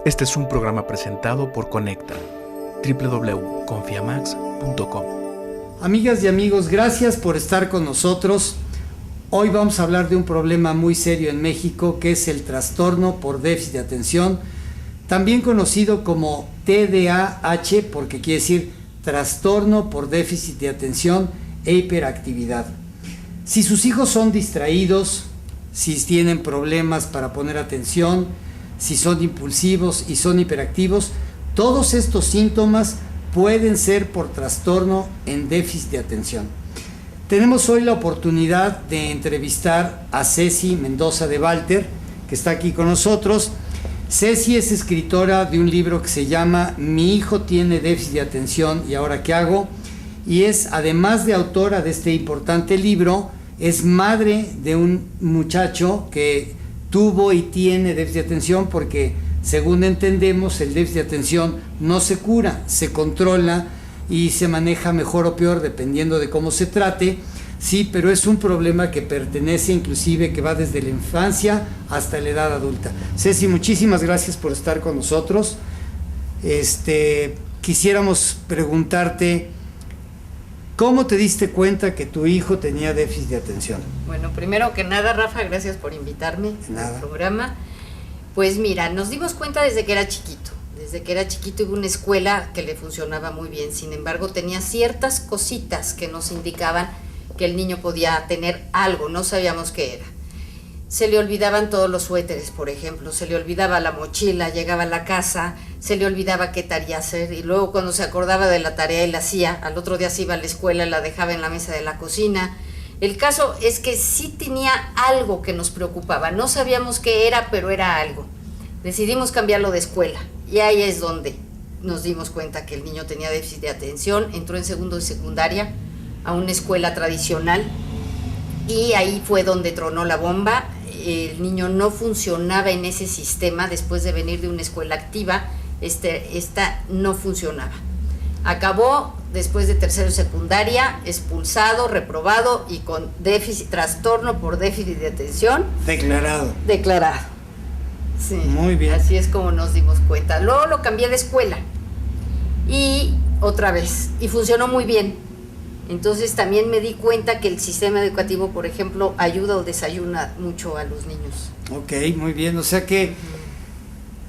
Este es un programa presentado por Conecta, www.confiamax.com. Amigas y amigos, gracias por estar con nosotros. Hoy vamos a hablar de un problema muy serio en México, que es el trastorno por déficit de atención, también conocido como TDAH, porque quiere decir trastorno por déficit de atención e hiperactividad. Si sus hijos son distraídos, si tienen problemas para poner atención, si son impulsivos y son hiperactivos, todos estos síntomas pueden ser por trastorno en déficit de atención. Tenemos hoy la oportunidad de entrevistar a Ceci Mendoza de Walter, que está aquí con nosotros. Ceci es escritora de un libro que se llama Mi hijo tiene déficit de atención y ahora qué hago, y es, además de autora de este importante libro, es madre de un muchacho que tuvo y tiene déficit de atención, porque según entendemos el déficit de atención no se cura, se controla y se maneja mejor o peor dependiendo de cómo se trate, sí, pero es un problema que pertenece inclusive, que va desde la infancia hasta la edad adulta. Ceci, muchísimas gracias por estar con nosotros. Quisiéramos preguntarte, ¿cómo te diste cuenta que tu hijo tenía déficit de atención? Bueno, primero que nada, Rafa, gracias por invitarme al programa. Pues mira, nos dimos cuenta desde que era chiquito. Desde que era chiquito iba a una escuela que le funcionaba muy bien. Sin embargo, tenía ciertas cositas que nos indicaban que el niño podía tener algo, no sabíamos qué era. Se le olvidaban todos los suéteres, por ejemplo, se le olvidaba la mochila, llegaba a la casa, se le olvidaba qué tarea hacer, y luego cuando se acordaba de la tarea y la hacía, al otro día se iba a la escuela y la dejaba en la mesa de la cocina. El caso es que sí tenía algo que nos preocupaba, no sabíamos qué era, pero era algo. Decidimos cambiarlo de escuela, y ahí es donde nos dimos cuenta que el niño tenía déficit de atención. Entró en segundo de secundaria a una escuela tradicional, y ahí fue donde tronó la bomba. El niño no funcionaba en ese sistema. Después de venir de una escuela activa, esta no funcionaba. Acabó después de tercero de secundaria, expulsado, reprobado y con trastorno por déficit de atención. Declarado. Sí, muy bien. Así es como nos dimos cuenta. Luego lo cambié de escuela y otra vez, y funcionó muy bien. Entonces también me di cuenta que el sistema educativo, por ejemplo, ayuda o desayuna mucho a los niños. Ok, muy bien. O sea que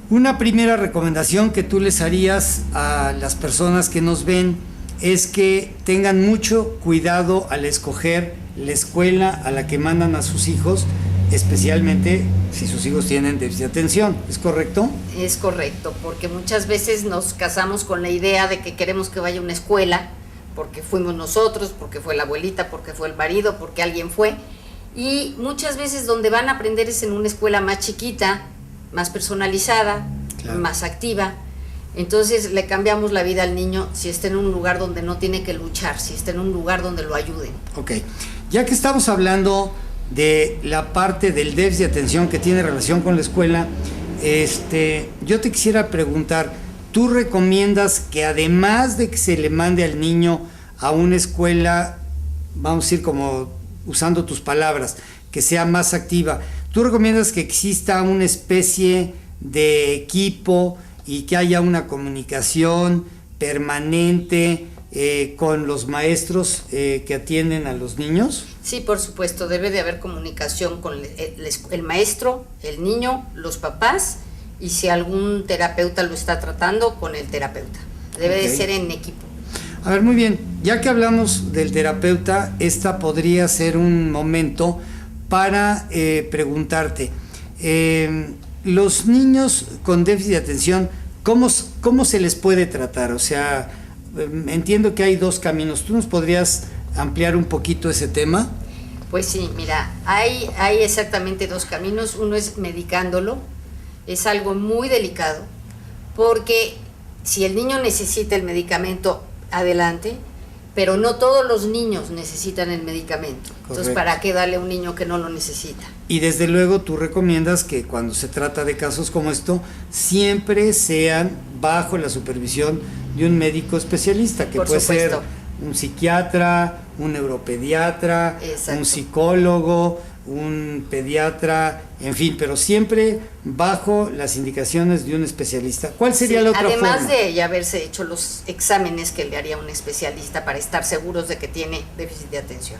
una primera recomendación que tú les harías a las personas que nos ven es que tengan mucho cuidado al escoger la escuela a la que mandan a sus hijos, especialmente si sus hijos tienen déficit de atención. ¿Es correcto? Es correcto, porque muchas veces nos casamos con la idea de que queremos que vaya a una escuela porque fuimos nosotros, porque fue la abuelita, porque fue el marido, porque alguien fue, y muchas veces donde van a aprender es en una escuela más chiquita, más personalizada, claro, más activa. Entonces le cambiamos la vida al niño si está en un lugar donde no tiene que luchar, si está en un lugar donde lo ayuden. Ok, ya que estamos hablando de la parte del déficit de atención que tiene relación con la escuela, yo te quisiera preguntar, ¿tú recomiendas que además de que se le mande al niño a una escuela, vamos a decir como usando tus palabras, que sea más activa, tú recomiendas que exista una especie de equipo y que haya una comunicación permanente con los maestros que atienden a los niños? Sí, por supuesto, debe de haber comunicación con el maestro, el niño, los papás, y si algún terapeuta lo está tratando, con el terapeuta. Debe de ser en equipo. A ver, muy bien, ya que hablamos del terapeuta, esta podría ser un momento para preguntarte, los niños con déficit de atención, ¿cómo se les puede tratar? O sea, entiendo que hay dos caminos. ¿Tú nos podrías ampliar un poquito ese tema? Pues sí, mira, hay exactamente dos caminos. Uno es medicándolo. Es algo muy delicado, porque si el niño necesita el medicamento, adelante, pero no todos los niños necesitan el medicamento. Correcto. Entonces, ¿para qué darle a un niño que no lo necesita? Y desde luego tú recomiendas que cuando se trata de casos como esto, siempre sean bajo la supervisión de un médico especialista, que puede ser un psiquiatra, un neuropediatra, un psicólogo, un pediatra, en fin, pero siempre bajo las indicaciones de un especialista. ¿Cuál sería la otra forma? Además de ya haberse hecho los exámenes que le haría un especialista para estar seguros de que tiene déficit de atención.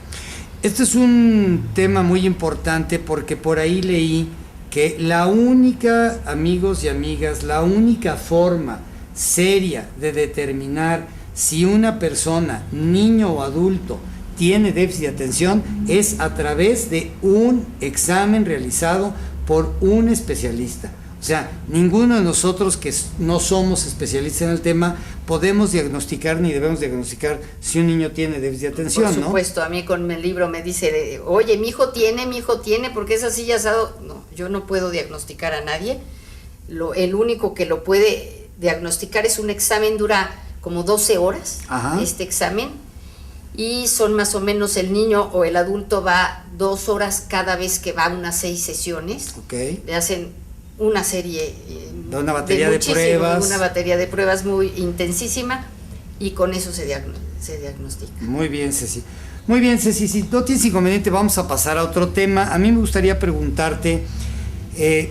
Este es un tema muy importante porque por ahí leí que la única, amigos y amigas, la única forma seria de determinar si una persona, niño o adulto, tiene déficit de atención es a través de un examen realizado por un especialista. O sea, ninguno de nosotros que no somos especialistas en el tema podemos diagnosticar ni debemos diagnosticar si un niño tiene déficit de atención, Por supuesto, ¿no? A mí con el libro me dice, oye, mi hijo tiene, porque es así ya asado. No, yo no puedo diagnosticar a nadie. El único que lo puede diagnosticar es un examen, dura como 12 horas, Ajá. Este examen, y son más o menos, el niño o el adulto va 2 horas cada vez que va a unas 6 sesiones. Okay. Le hacen una serie una batería de pruebas. Una batería de pruebas muy intensísima, y con eso se diagnostica. Muy bien, Ceci. Muy bien, Ceci, si no tienes inconveniente vamos a pasar a otro tema. A mí me gustaría preguntarte,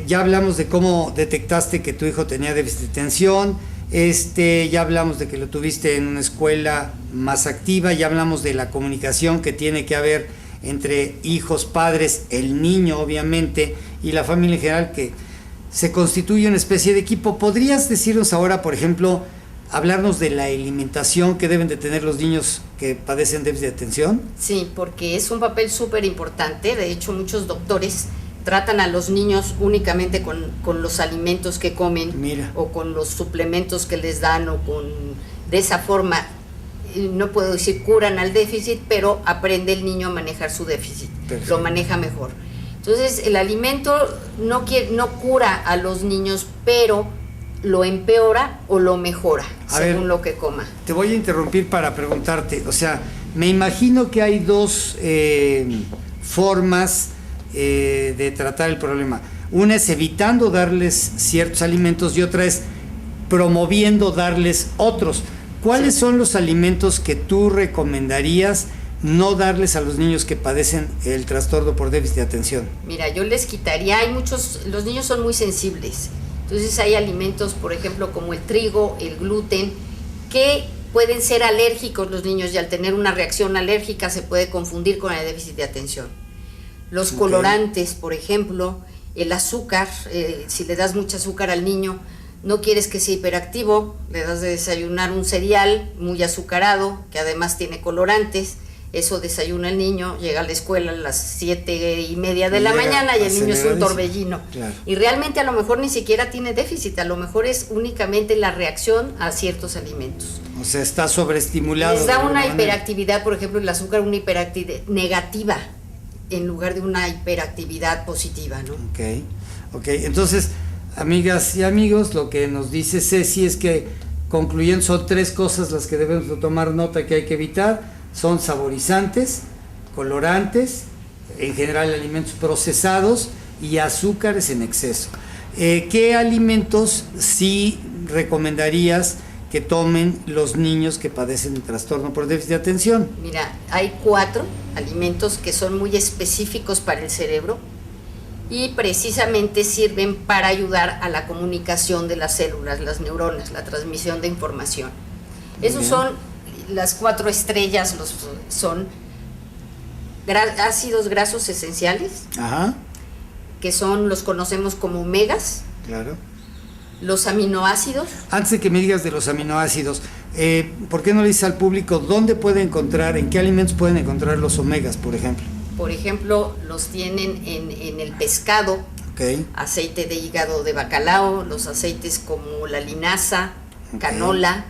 ya hablamos de cómo detectaste que tu hijo tenía déficit de atención, ya hablamos de que lo tuviste en una escuela más activa, ya hablamos de la comunicación que tiene que haber entre hijos, padres, el niño obviamente y la familia en general, que se constituye una especie de equipo. ¿Podrías decirnos ahora, por ejemplo, hablarnos de la alimentación que deben de tener los niños que padecen déficit de atención? Sí, porque es un papel súper importante. De hecho, muchos doctores tratan a los niños únicamente con los alimentos que comen. Mira. O con los suplementos que les dan, de esa forma, no puedo decir curan al déficit, pero aprende el niño a manejar su déficit. Perfecto. Lo maneja mejor. Entonces, el alimento no cura a los niños, pero lo empeora o lo mejora, según lo que coma. Te voy a interrumpir para preguntarte, o sea, me imagino que hay dos formas de tratar el problema. Una es evitando darles ciertos alimentos y otra es promoviendo darles otros. ¿Cuáles son los alimentos que tú recomendarías no darles a los niños que padecen el trastorno por déficit de atención? Mira, yo les quitaría, los niños son muy sensibles, entonces hay alimentos, por ejemplo, como el trigo, el gluten, que pueden ser alérgicos los niños, y al tener una reacción alérgica se puede confundir con el déficit de atención. Los colorantes, por ejemplo, el azúcar, si le das mucho azúcar al niño, no quieres que sea hiperactivo, le das de desayunar un cereal muy azucarado, que además tiene colorantes. Eso desayuna el niño, llega a la escuela a las 7:30 de la mañana y el niño es un torbellino. Claro. Y realmente a lo mejor ni siquiera tiene déficit, a lo mejor es únicamente la reacción a ciertos alimentos. O sea, está sobreestimulado. Les da una hiperactividad, por ejemplo, el azúcar, una hiperactividad negativa en lugar de una hiperactividad positiva, ¿no? Ok. Entonces, amigas y amigos, lo que nos dice Ceci es que, concluyendo, son 3 cosas las que debemos tomar nota que hay que evitar. Son saborizantes, colorantes, en general alimentos procesados y azúcares en exceso. ¿Qué alimentos sí recomendarías que tomen los niños que padecen el trastorno por déficit de atención? Mira, hay 4 alimentos que son muy específicos para el cerebro y precisamente sirven para ayudar a la comunicación de las células, las neuronas, la transmisión de información. Esos son las 4 estrellas, son ácidos grasos esenciales. Ajá. Que los conocemos como omegas. Claro. Los aminoácidos. Antes de que me digas de los aminoácidos, ¿por qué no le dices al público dónde puede encontrar, en qué alimentos pueden encontrar los omegas, por ejemplo? Por ejemplo, los tienen en el pescado, aceite de hígado de bacalao, los aceites como la linaza, canola,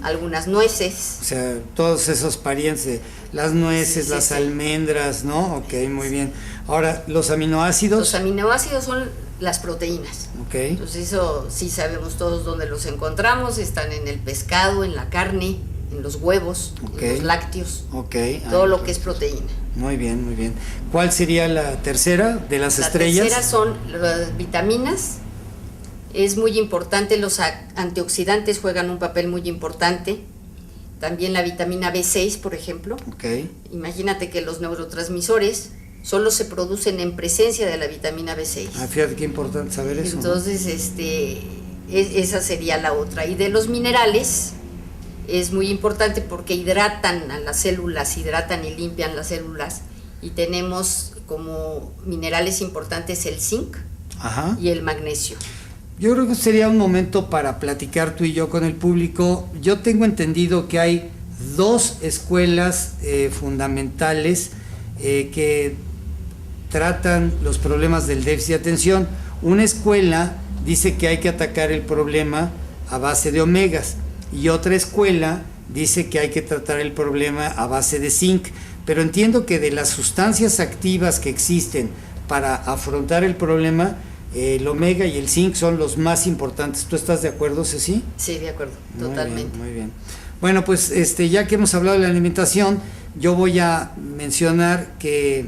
algunas nueces. O sea, todos esos parientes de las nueces, sí, las almendras, ¿no? Ok, muy bien. Ahora, ¿los aminoácidos? Los aminoácidos son las proteínas. Entonces eso sí sabemos todos dónde los encontramos, están en el pescado, en la carne, en los huevos, en los lácteos, todo lo que es proteína. Muy bien, muy bien. ¿Cuál sería la tercera de las estrellas? La tercera son las vitaminas. Es muy importante, los antioxidantes juegan un papel muy importante. También la vitamina B6, por ejemplo. Imagínate que los neurotransmisores solo se producen en presencia de la vitamina B6. Fíjate qué importante saber eso. Entonces, esa sería la otra. Y de los minerales, es muy importante porque hidratan a las células, hidratan y limpian las células. Y tenemos como minerales importantes el zinc y el magnesio. Yo creo que sería un momento para platicar tú y yo con el público. Yo tengo entendido que hay 2 escuelas fundamentales que tratan los problemas del déficit de atención. Una escuela dice que hay que atacar el problema a base de omegas y otra escuela dice que hay que tratar el problema a base de zinc, pero entiendo que de las sustancias activas que existen para afrontar el problema, el omega y el zinc son los más importantes. ¿Tú estás de acuerdo, Ceci? Sí, de acuerdo, totalmente. Muy bien. Bueno, pues ya que hemos hablado de la alimentación, yo voy a mencionar que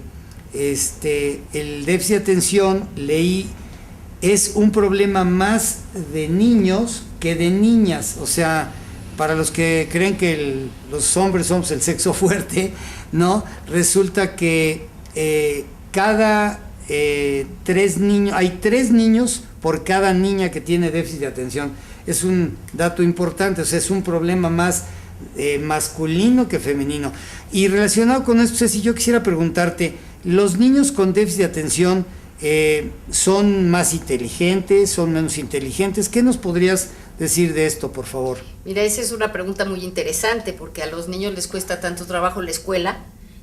el déficit de atención, leí, es un problema más de niños que de niñas. O sea, para los que creen que los hombres somos el sexo fuerte, ¿no? Resulta que cada 3 niños, hay 3 niños por cada niña que tiene déficit de atención. Es un dato importante, o sea, es un problema más masculino que femenino. Y relacionado con esto, Ceci, yo quisiera preguntarte, ¿los niños con déficit de atención son más inteligentes, son menos inteligentes? ¿Qué nos podrías decir de esto, por favor? Mira, esa es una pregunta muy interesante porque a los niños les cuesta tanto trabajo la escuela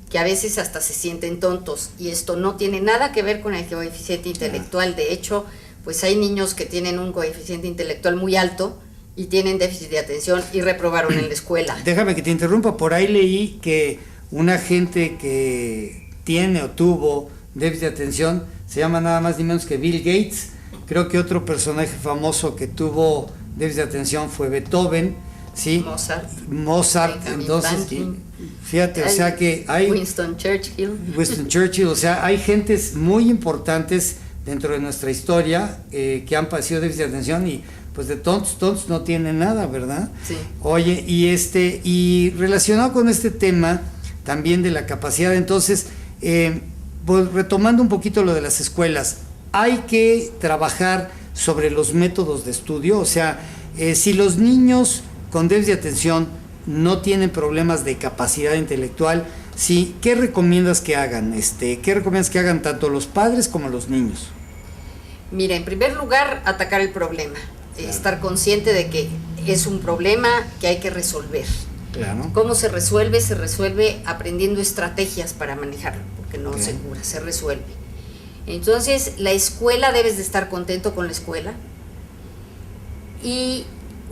que a veces hasta se sienten tontos, y esto no tiene nada que ver con el coeficiente intelectual. De hecho, pues hay niños que tienen un coeficiente intelectual muy alto y tienen déficit de atención y reprobaron en la escuela. Déjame que te interrumpa, por ahí leí que una gente que tiene o tuvo déficit de atención se llama nada más ni menos que Bill Gates. Creo que otro personaje famoso que tuvo déficit de atención fue Beethoven, ¿sí? Mozart, entonces, fíjate, o sea que hay Winston Churchill, o sea, hay gentes muy importantes dentro de nuestra historia que han padecido déficit de atención y pues de tontos no tienen nada, ¿verdad? Sí. Oye, y relacionado con este tema también de la capacidad, entonces, pues retomando un poquito lo de las escuelas, hay que trabajar sobre los métodos de estudio. O sea, si los niños con déficit de atención no tienen problemas de capacidad intelectual, ¿sí? ¿Qué recomiendas que hagan? ¿Qué recomiendas que hagan tanto los padres como los niños? Mira, en primer lugar, atacar el problema, claro. Estar consciente de que es un problema que hay que resolver. Claro. ¿Cómo se resuelve? Se resuelve aprendiendo estrategias para manejarlo, porque no se cura, se resuelve. Entonces, la escuela, debes de estar contento con la escuela, y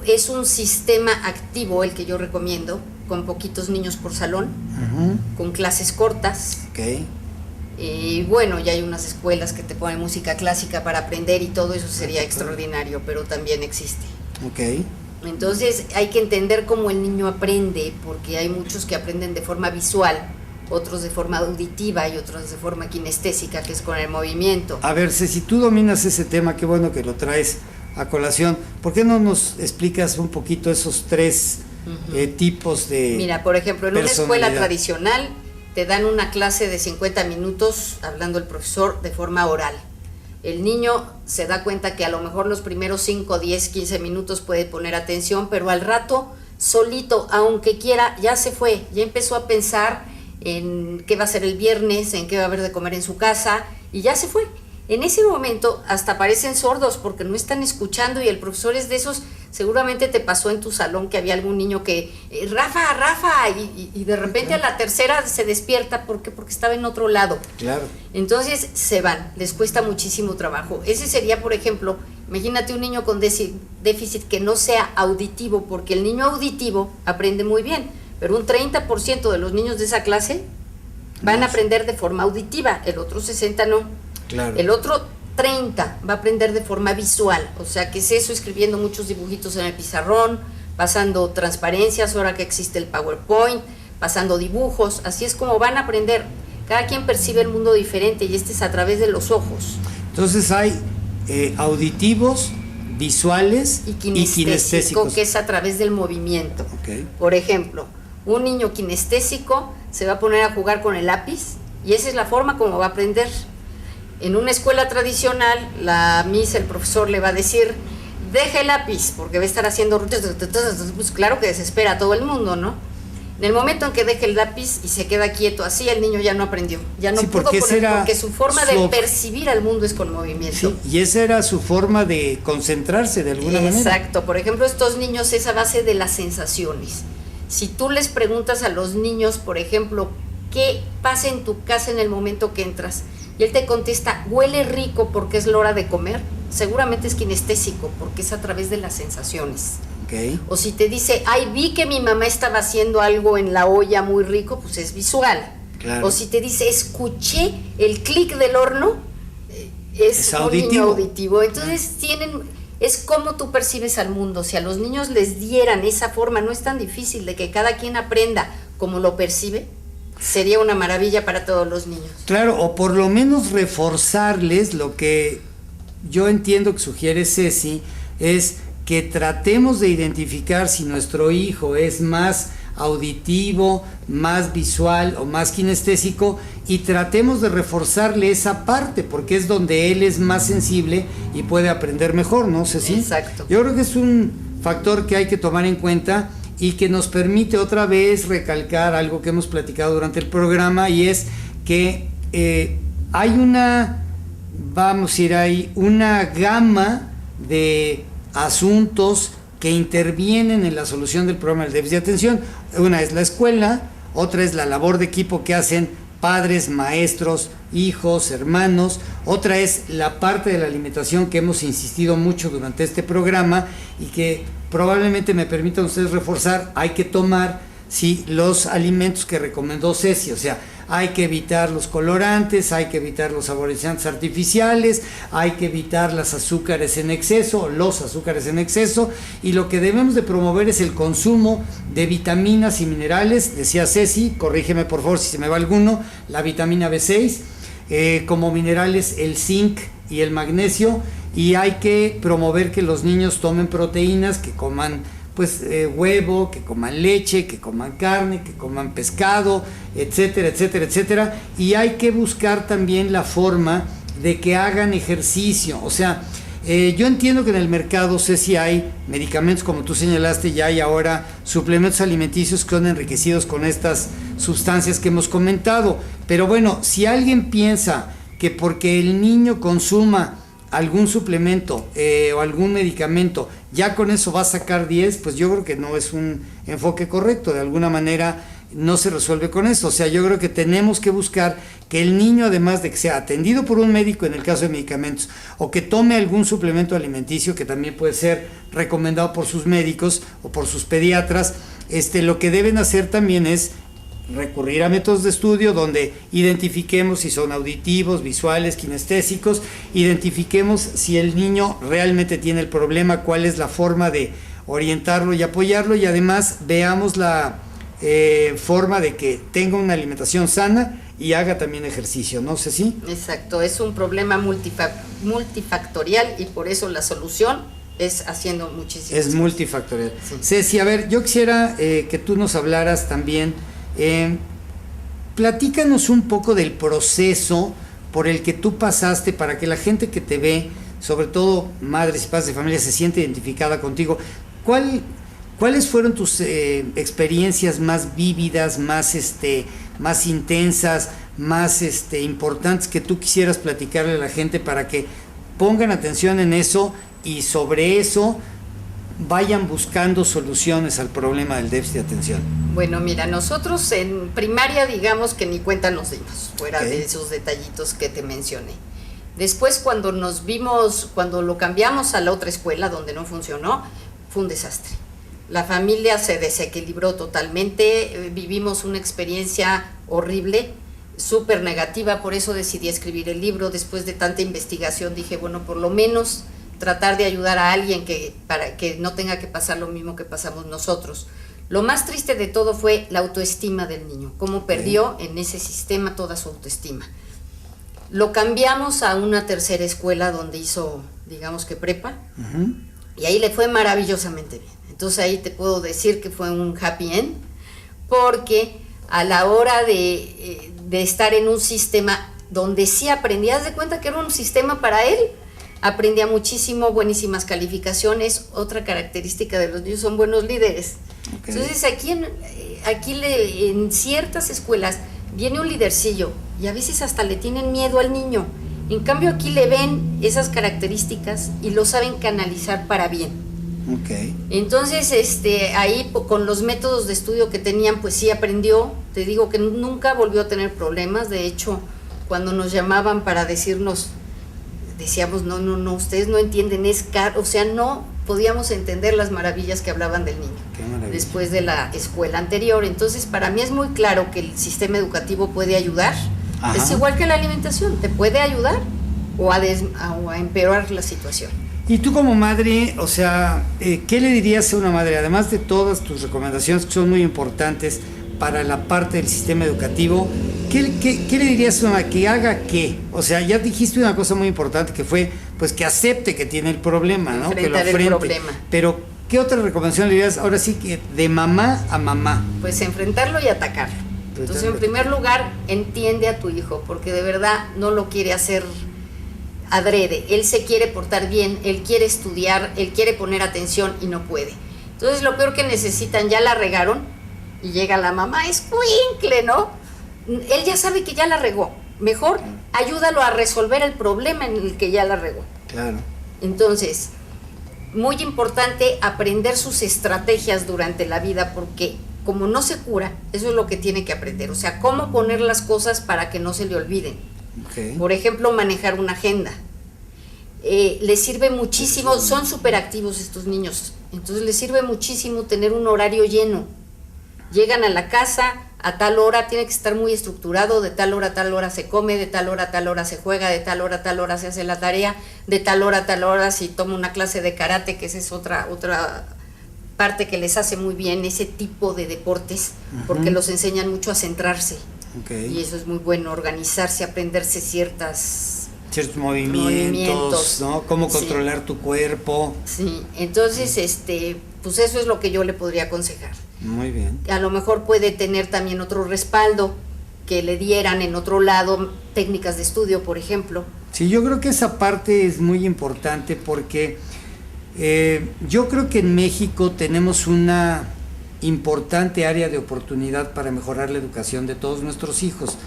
es un sistema activo el que yo recomiendo, con poquitos niños por salón, con clases cortas. Y bueno, ya hay unas escuelas que te ponen música clásica para aprender y todo eso sería extraordinario, pero también existe. Entonces hay que entender cómo el niño aprende, porque hay muchos que aprenden de forma visual, otros de forma auditiva y otros de forma kinestésica, que es con el movimiento. A ver, si tú dominas ese tema, qué bueno que lo traes a colación. ¿Por qué no nos explicas un poquito esos 3 tipos de... Mira, por ejemplo, en una escuela tradicional te dan una clase de 50 minutos hablando el profesor de forma oral. El niño se da cuenta que a lo mejor los primeros 5, 10, 15 minutos puede poner atención, pero al rato solito, aunque quiera, ya se fue, ya empezó a pensar en qué va a ser el viernes, en qué va a haber de comer en su casa, y ya se fue. En ese momento hasta parecen sordos porque no están escuchando, y el profesor es de esos. Seguramente te pasó en tu salón que había algún niño que Rafa, y de repente a la tercera se despierta porque estaba en otro lado. Claro. Entonces se van, les cuesta muchísimo trabajo. Ese sería, por ejemplo, imagínate un niño con déficit que no sea auditivo, porque el niño auditivo aprende muy bien, pero un 30% de los niños de esa clase van a aprender de forma auditiva, el otro 60% no. Claro. El otro 30 va a aprender de forma visual, o sea, que es eso, escribiendo muchos dibujitos en el pizarrón, pasando transparencias, ahora que existe el PowerPoint, pasando dibujos, así es como van a aprender. Cada quien percibe el mundo diferente y este es a través de los ojos. Entonces hay auditivos, visuales y kinestésicos, que es a través del movimiento. Por ejemplo, un niño kinestésico se va a poner a jugar con el lápiz y esa es la forma como va a aprender. En una escuela tradicional, el profesor le va a decir, deja el lápiz, porque va a estar haciendo, pues claro que desespera a todo el mundo, ¿no? En el momento en que deje el lápiz y se queda quieto así, el niño ya no aprendió, ya no pudo poner, porque su forma de percibir al mundo es con movimiento. Sí, y esa era su forma de concentrarse de alguna manera. Exacto, por ejemplo, estos niños es a base de las sensaciones. Si tú les preguntas a los niños, por ejemplo, ¿qué pasa en tu casa en el momento que entras? Y él te contesta, huele rico porque es la hora de comer, seguramente es kinestésico, porque es a través de las sensaciones. Okay. O si te dice, ay, vi que mi mamá estaba haciendo algo en la olla muy rico, pues es visual. Claro. O si te dice, escuché el clic del horno, es un niño auditivo. Entonces es como tú percibes al mundo. Si a los niños les dieran esa forma, no es tan difícil de que cada quien aprenda como lo percibe, sería una maravilla para todos los niños. Claro, o por lo menos reforzarles lo que yo entiendo que sugiere Ceci, es que tratemos de identificar si nuestro hijo es más auditivo, más visual o más kinestésico, y tratemos de reforzarle esa parte, porque es donde él es más sensible y puede aprender mejor, ¿no, Ceci? Exacto. Yo creo que es un factor que hay que tomar en cuenta y que nos permite otra vez recalcar algo que hemos platicado durante el programa, y es que hay una gama de asuntos que intervienen en la solución del problema del déficit de atención. Una es la escuela, otra es la labor de equipo que hacen padres, maestros, hijos, hermanos, otra es la parte de la alimentación que hemos insistido mucho durante este programa y que probablemente me permitan ustedes reforzar. Hay que tomar los alimentos que recomendó Ceci, o sea, hay que evitar los colorantes, hay que evitar los saborizantes artificiales, hay que evitar los azúcares en exceso, y lo que debemos de promover es el consumo de vitaminas y minerales. Decía Ceci, corrígeme por favor si se me va alguno, la vitamina B6, como minerales el zinc y el magnesio, y hay que promover que los niños tomen proteínas, que coman huevo, que coman leche, que coman carne, que coman pescado, etcétera, etcétera, etcétera. Y hay que buscar también la forma de que hagan ejercicio. O sea, yo entiendo que en el mercado, sé si hay medicamentos, como tú señalaste, ya hay ahora suplementos alimenticios que son enriquecidos con estas sustancias que hemos comentado. Pero bueno, si alguien piensa que porque el niño consuma algún suplemento o algún medicamento, ya con eso va a sacar 10, pues yo creo que no es un enfoque correcto. De alguna manera no se resuelve con eso. O sea, yo creo que tenemos que buscar que el niño, además de que sea atendido por un médico en el caso de medicamentos, o que tome algún suplemento alimenticio que también puede ser recomendado por sus médicos o por sus pediatras, lo que deben hacer también es recurrir a métodos de estudio donde identifiquemos si son auditivos, visuales, kinestésicos, identifiquemos si el niño realmente tiene el problema, cuál es la forma de orientarlo y apoyarlo, y además veamos la forma de que tenga una alimentación sana y haga también ejercicio, ¿no sé si? Exacto, es un problema multifactorial, y por eso la solución es haciendo muchísimo. Es multifactorial. Sí. Ceci, a ver, yo quisiera que tú nos hablaras también. Platícanos un poco del proceso por el que tú pasaste para que la gente que te ve, sobre todo madres y padres de familia, se siente identificada contigo. ¿Cuáles fueron tus experiencias más vívidas, más intensas, más importantes que tú quisieras platicarle a la gente para que pongan atención en eso y sobre eso vayan buscando soluciones al problema del déficit de atención? Bueno, mira, nosotros en primaria, digamos que ni cuenta nos dimos, fuera de esos detallitos que te mencioné. Después, cuando lo cambiamos a la otra escuela donde no funcionó, fue un desastre. La familia se desequilibró totalmente, vivimos una experiencia horrible, súper negativa, por eso decidí escribir el libro. Después de tanta investigación dije, bueno, por lo menos tratar de ayudar a alguien para que no tenga que pasar lo mismo que pasamos nosotros. Lo más triste de todo fue la autoestima del niño, cómo perdió en ese sistema toda su autoestima. Lo cambiamos a una tercera escuela donde hizo, digamos que prepa, y ahí le fue maravillosamente bien. Entonces ahí te puedo decir que fue un happy end, porque a la hora de estar en un sistema donde sí aprendía, haz de cuenta que era un sistema para él, aprendía muchísimo, buenísimas calificaciones. Otra característica de los niños son buenos líderes. Okay. Entonces aquí en ciertas escuelas viene un lidercillo y a veces hasta le tienen miedo al niño. En cambio aquí le ven esas características y lo saben canalizar para bien. Okay. Entonces ahí con los métodos de estudio que tenían, pues sí aprendió. Te digo que nunca volvió a tener problemas. De hecho, cuando nos llamaban para decirnos, decíamos, no, ustedes no entienden, es caro, o sea, no podíamos entender las maravillas que hablaban del niño después de la escuela anterior. Entonces, para mí es muy claro que el sistema educativo puede ayudar. Ajá. Es igual que la alimentación, te puede ayudar o a empeorar la situación. Y tú como madre, o sea, ¿qué le dirías a una madre, además de todas tus recomendaciones que son muy importantes para la parte del sistema educativo? ¿Qué le dirías a una que haga qué? O sea, ya dijiste una cosa muy importante que fue, pues, que acepte que tiene el problema, ¿no? Que lo afrente. El problema. Pero, ¿qué otra recomendación le dirías ahora sí que de mamá a mamá? Pues enfrentarlo y atacarlo. Entonces, en primer lugar, entiende a tu hijo, porque de verdad no lo quiere hacer adrede. Él se quiere portar bien, él quiere estudiar, él quiere poner atención y no puede. Entonces, lo peor que necesitan, ya la regaron, y llega la mamá, escuincle, ¿no? Él ya sabe que ya la regó. Mejor ayúdalo a resolver el problema en el que ya la regó. Claro. Entonces, muy importante aprender sus estrategias durante la vida, porque como no se cura, eso es lo que tiene que aprender. O sea, cómo poner las cosas para que no se le olviden. Okay. Por ejemplo, manejar una agenda. Les sirve muchísimo, son súper activos estos niños, entonces les sirve muchísimo tener un horario lleno. Llegan a la casa a tal hora, tiene que estar muy estructurado, de tal hora a tal hora se come, de tal hora a tal hora se juega, de tal hora a tal hora se hace la tarea, de tal hora a tal hora si toma una clase de karate, que esa es otra parte que les hace muy bien, ese tipo de deportes, porque los enseñan mucho a centrarse. Okay. Y eso es muy bueno, organizarse, aprenderse ciertos movimientos, ¿no? Cómo controlar tu cuerpo. Sí, entonces, pues eso es lo que yo le podría aconsejar. Muy bien. A lo mejor puede tener también otro respaldo, que le dieran en otro lado técnicas de estudio, por ejemplo. Sí, yo creo que esa parte es muy importante porque yo creo que en México tenemos una importante área de oportunidad para mejorar la educación de todos nuestros hijos.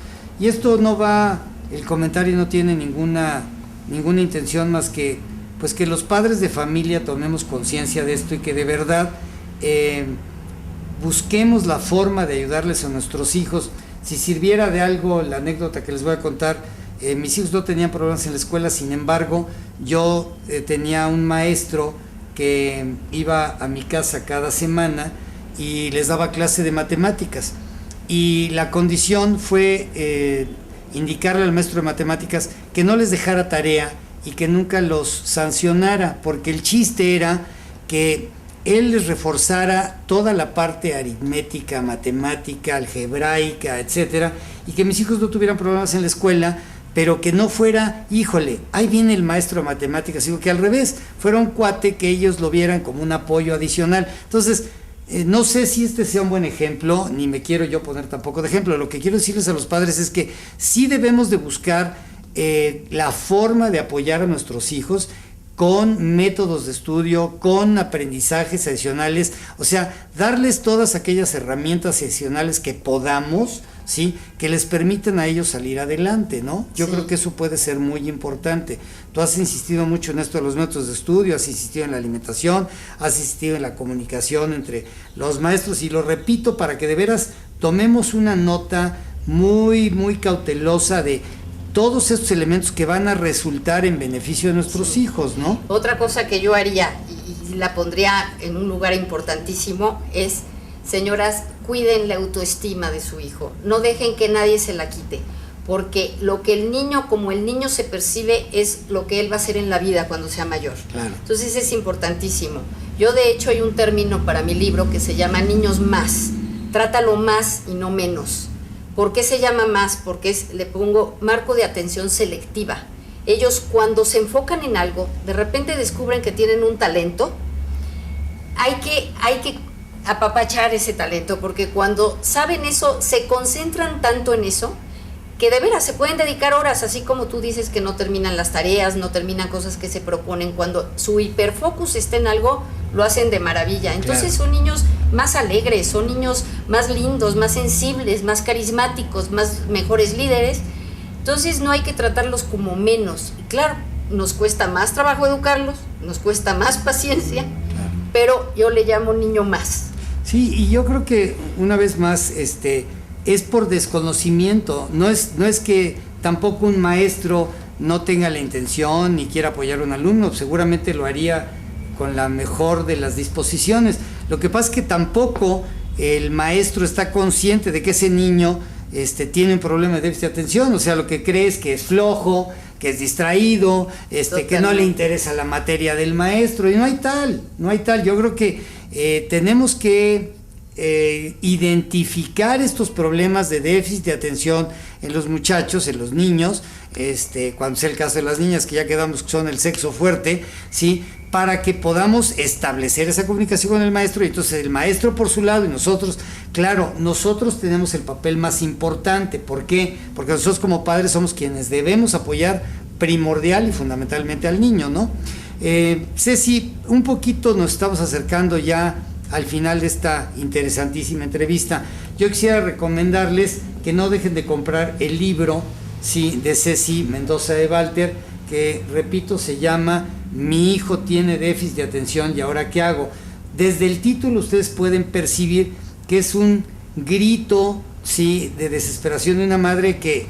Y esto no va, el comentario no tiene ninguna intención más que, pues, que los padres de familia tomemos conciencia de esto y que de verdad busquemos la forma de ayudarles a nuestros hijos. Si sirviera de algo la anécdota que les voy a contar, mis hijos no tenían problemas en la escuela, sin embargo, yo tenía un maestro que iba a mi casa cada semana y les daba clase de matemáticas. Y la condición fue indicarle al maestro de matemáticas que no les dejara tarea y que nunca los sancionara, porque el chiste era que él les reforzara toda la parte aritmética, matemática, algebraica, etcétera, y que mis hijos no tuvieran problemas en la escuela, pero que no fuera, híjole, ahí viene el maestro de matemáticas, sino que al revés, fuera un cuate que ellos lo vieran como un apoyo adicional. Entonces, no sé si este sea un buen ejemplo, ni me quiero yo poner tampoco de ejemplo. Lo que quiero decirles a los padres es que sí debemos de buscar la forma de apoyar a nuestros hijos con métodos de estudio, con aprendizajes adicionales, o sea, darles todas aquellas herramientas adicionales que podamos, ¿sí?, que les permitan a ellos salir adelante, ¿no? Yo creo que eso puede ser muy importante. Tú has insistido mucho en esto de los métodos de estudio, has insistido en la alimentación, has insistido en la comunicación entre los maestros, y lo repito para que de veras tomemos una nota muy, muy cautelosa de todos estos elementos que van a resultar en beneficio de nuestros hijos, ¿no? Otra cosa que yo haría, y la pondría en un lugar importantísimo, es, señoras, cuiden la autoestima de su hijo, no dejen que nadie se la quite, porque lo que el niño, como el niño se percibe, es lo que él va a hacer en la vida cuando sea mayor. Claro. Entonces es importantísimo. Yo de hecho hay un término para mi libro que se llama niños más, trátalo más y no menos. ¿Por qué se llama más? Porque le pongo marco de atención selectiva. Ellos cuando se enfocan en algo, de repente descubren que tienen un talento, hay que apapachar ese talento, porque cuando saben eso, se concentran tanto en eso, que de veras se pueden dedicar horas, así como tú dices que no terminan las tareas, no terminan cosas que se proponen. Cuando su hiperfocus está en algo, lo hacen de maravilla. Entonces son niños más alegres, son niños más lindos, más sensibles, más carismáticos, más mejores líderes. Entonces no hay que tratarlos como menos. Claro, nos cuesta más trabajo educarlos, nos cuesta más paciencia, pero yo le llamo niño más. Sí, y yo creo que una vez más, es por desconocimiento, no es que tampoco un maestro no tenga la intención ni quiera apoyar a un alumno, seguramente lo haría con la mejor de las disposiciones. Lo que pasa es que tampoco el maestro está consciente de que ese niño tiene un problema de déficit de atención, o sea, lo que cree es que es flojo, que es distraído, que no le interesa la materia del maestro, y no hay tal. Yo creo que tenemos que identificar estos problemas de déficit de atención en los muchachos, en los niños, cuando sea el caso de las niñas, que ya quedamos que son el sexo fuerte, ¿sí? Para que podamos establecer esa comunicación con el maestro, y entonces el maestro por su lado y nosotros, claro, nosotros tenemos el papel más importante. ¿Por qué? Porque nosotros como padres somos quienes debemos apoyar primordial y fundamentalmente al niño, ¿no? Ceci, un poquito nos estamos acercando ya al final de esta interesantísima entrevista. Yo quisiera recomendarles que no dejen de comprar el libro, sí, de Ceci Mendoza de Walter, que, repito, se llama Mi hijo tiene déficit de atención y ahora qué hago. Desde el título ustedes pueden percibir que es un grito, sí, de desesperación de una madre que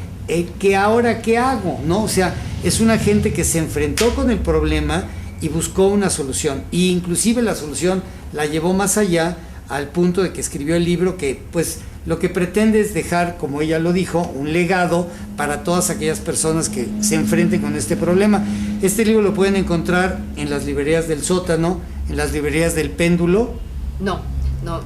ahora qué hago, ¿no? O sea, es una gente que se enfrentó con el problema y buscó una solución, e inclusive la solución la llevó más allá, al punto de que escribió el libro que, pues, lo que pretende es dejar, como ella lo dijo, un legado para todas aquellas personas que se enfrenten con este problema. Este libro lo pueden encontrar en las librerías del Sótano, en las librerías del Péndulo. No,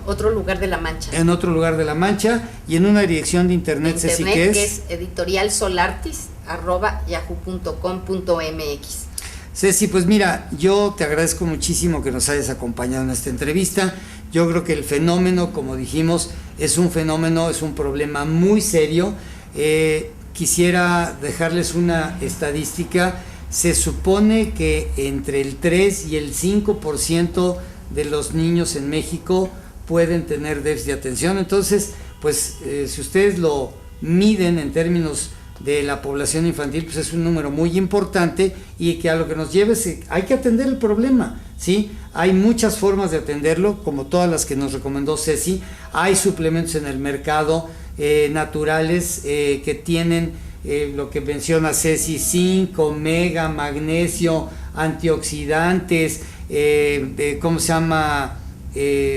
otro lugar de La Mancha. En otro lugar de La Mancha, y en una dirección de internet, Ceci, que es editorialsolartis@yahoo.com.mx. Ceci, pues mira, yo te agradezco muchísimo que nos hayas acompañado en esta entrevista. Yo creo que el fenómeno, como dijimos, es un problema muy serio. Quisiera dejarles una estadística. Se supone que entre el 3 y el 5% de los niños en México pueden tener déficit de atención. Entonces, pues si ustedes lo miden en términos de la población infantil, pues es un número muy importante, y que a lo que nos lleva es hay que atender el problema, ¿sí? Hay muchas formas de atenderlo, como todas las que nos recomendó Ceci. Hay suplementos en el mercado naturales que tienen lo que menciona Ceci: zinc, omega, magnesio, antioxidantes,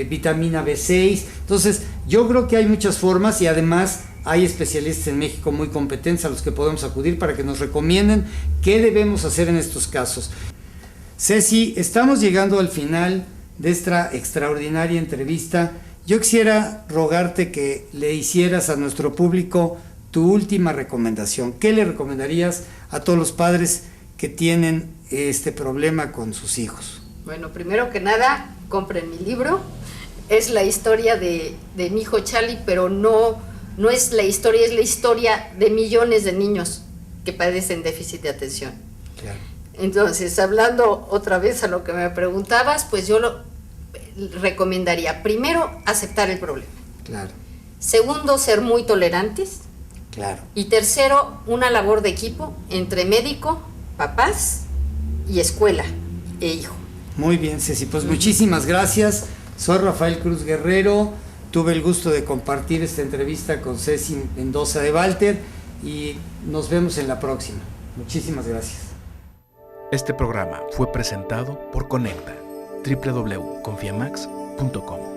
vitamina B6. Entonces, yo creo que hay muchas formas, y además hay especialistas en México muy competentes a los que podemos acudir para que nos recomienden qué debemos hacer en estos casos. Ceci, estamos llegando al final de esta extraordinaria entrevista. Yo quisiera rogarte que le hicieras a nuestro público tu última recomendación. ¿Qué le recomendarías a todos los padres que tienen este problema con sus hijos? Bueno, primero que nada, compren mi libro. Es la historia de mi hijo Charlie, pero no es la historia, es la historia de millones de niños que padecen déficit de atención. Claro. Entonces, hablando otra vez a lo que me preguntabas, pues yo lo recomendaría: primero, aceptar el problema. Claro. Segundo, ser muy tolerantes. Claro. Y tercero, una labor de equipo entre médico, papás y escuela e hijo. Muy bien, Ceci, pues muchísimas gracias. Soy Rafael Cruz Guerrero. Tuve el gusto de compartir esta entrevista con Ceci Mendoza de Walter, y nos vemos en la próxima. Muchísimas gracias. Este programa fue presentado por Conecta, www.confiamax.com.